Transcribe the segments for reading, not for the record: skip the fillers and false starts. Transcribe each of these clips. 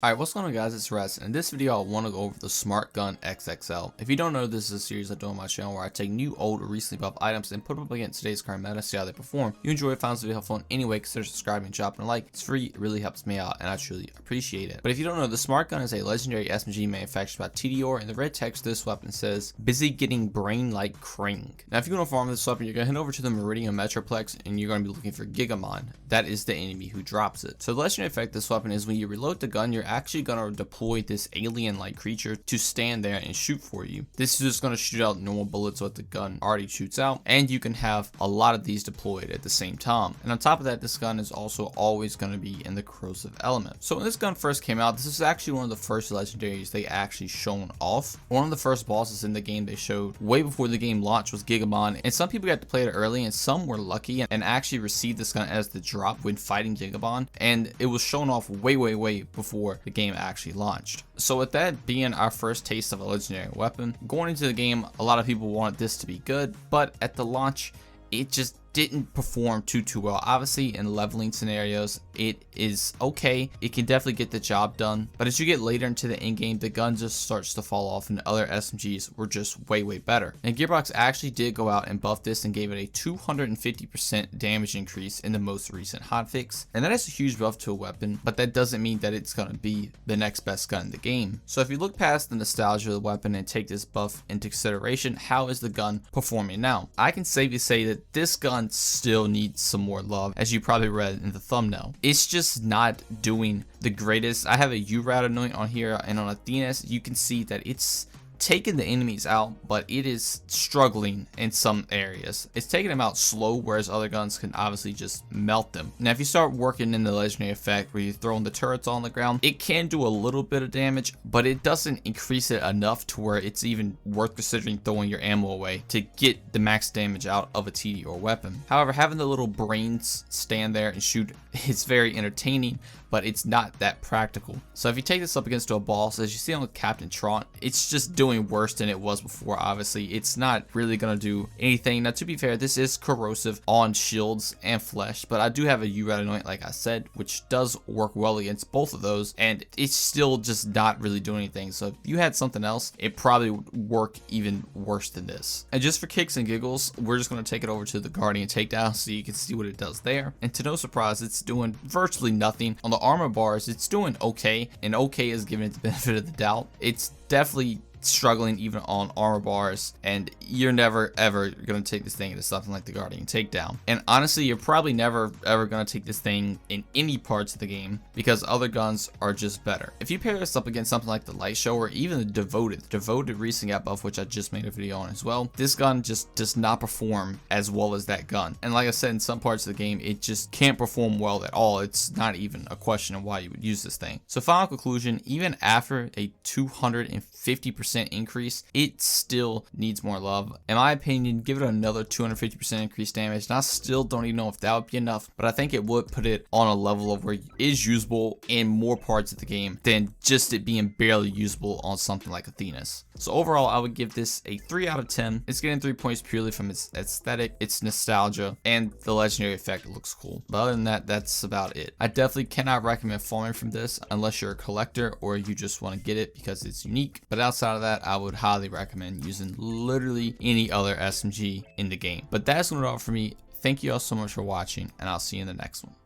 Alright, what's going on guys, it's Rez, and in this video I want to go over the Smart Gun XXL. If you don't know, this is a series I do on my channel where I take new, old, or recently buffed items and put them up against today's current meta, see how they perform. If you enjoy it, found this video helpful in any way, consider subscribing and dropping a like. It's free, it really helps me out, and I truly appreciate it. But if you don't know, the Smart Gun is a legendary SMG manufactured by TDR, and the red text of this weapon says, "Busy getting brain like Krang." Now if you want to farm this weapon, you're going to head over to the Meridian Metroplex, and you're going to be looking for Gigamon. That is the enemy who drops it. So the legendary effect of this weapon is when you reload the gun, you're actually going to deploy this alien-like creature to stand there and shoot for you. This is just going to shoot out normal bullets what the gun already shoots out, and you can have a lot of these deployed at the same time. And on top of that, this gun is also always going to be in the corrosive element. So when this gun first came out, this is actually one of the first legendaries they actually shown off. One of the first bosses in the game they showed way before the game launched was Gigamon, and some people got to play it early and some were lucky and actually received this gun as the drop when fighting Gigamon, and it was shown off way before the game actually launched. So with that being our first taste of a legendary weapon, going into the game, a lot of people wanted this to be good, but at the launch, it just didn't perform too well. Obviously in leveling scenarios it is okay, it can definitely get the job done, but as you get later into the end game, the gun just starts to fall off and other SMGs were just way better. And Gearbox actually did go out and buff this and gave it a 250% damage increase in the most recent hotfix, and that is a huge buff to a weapon, but that doesn't mean that it's going to be the next best gun in the game. So if you look past the nostalgia of the weapon and take this buff into consideration, how is the gun performing now? I can safely say that this gun still needs some more love, as you probably read in the thumbnail. It's just not doing the greatest. I have a U-Rat anoint on here, and on Athena's you can see that it's taking the enemies out, but it is struggling in some areas. It's taking them out slow, whereas other guns can obviously just melt them. Now if you start working in the legendary effect where you're throwing the turrets on the ground, it can do a little bit of damage, but it doesn't increase it enough to where it's even worth considering throwing your ammo away to get the max damage out of a TDR weapon. However, having the little brains stand there and shoot is very entertaining, but it's not that practical. So if you take this up against a boss, as you see on Captain Trot, it's just doing worse than it was before. Obviously it's not really gonna do anything. Now to be fair, this is corrosive on shields and flesh, but I do have a U-Rat anoint like I said, which does work well against both of those, and it's still just not really doing anything. So if you had something else, it probably would work even worse than this. And just for kicks and giggles, we're just going to take it over to the Guardian takedown so you can see what it does there. And to no surprise, it's doing virtually nothing. On the armor bars, it's doing okay, and okay is giving it the benefit of the doubt. It's definitely struggling even on armor bars, and you're never ever gonna take this thing into something like the Guardian takedown. And honestly, you're probably never ever gonna take this thing in any parts of the game because other guns are just better. If you pair this up against something like the Light Show or even the Devoted recent got buff, which I just made a video on as well, this gun just does not perform as well as that gun. And like I said, in some parts of the game it just can't perform well at all. It's not even a question of why you would use this thing. So final conclusion, even after a 250% increase, it still needs more love. In my opinion, give it another 250% increased damage, and I still don't even know if that would be enough, but I think it would put it on a level of where it is usable in more parts of the game than just it being barely usable on something like Athena's. So overall, I would give this a 3 out of 10. It's getting 3 points purely from its aesthetic, its nostalgia, and the legendary effect looks cool. But other than that, that's about it. I definitely cannot recommend farming from this unless you're a collector or you just want to get it because it's unique. But outside of that, I would highly recommend using literally any other SMG in the game. But that's going to do it all for me. Thank you all so much for watching, and I'll see you in the next one.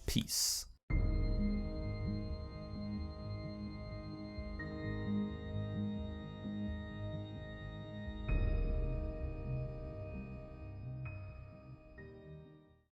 Peace.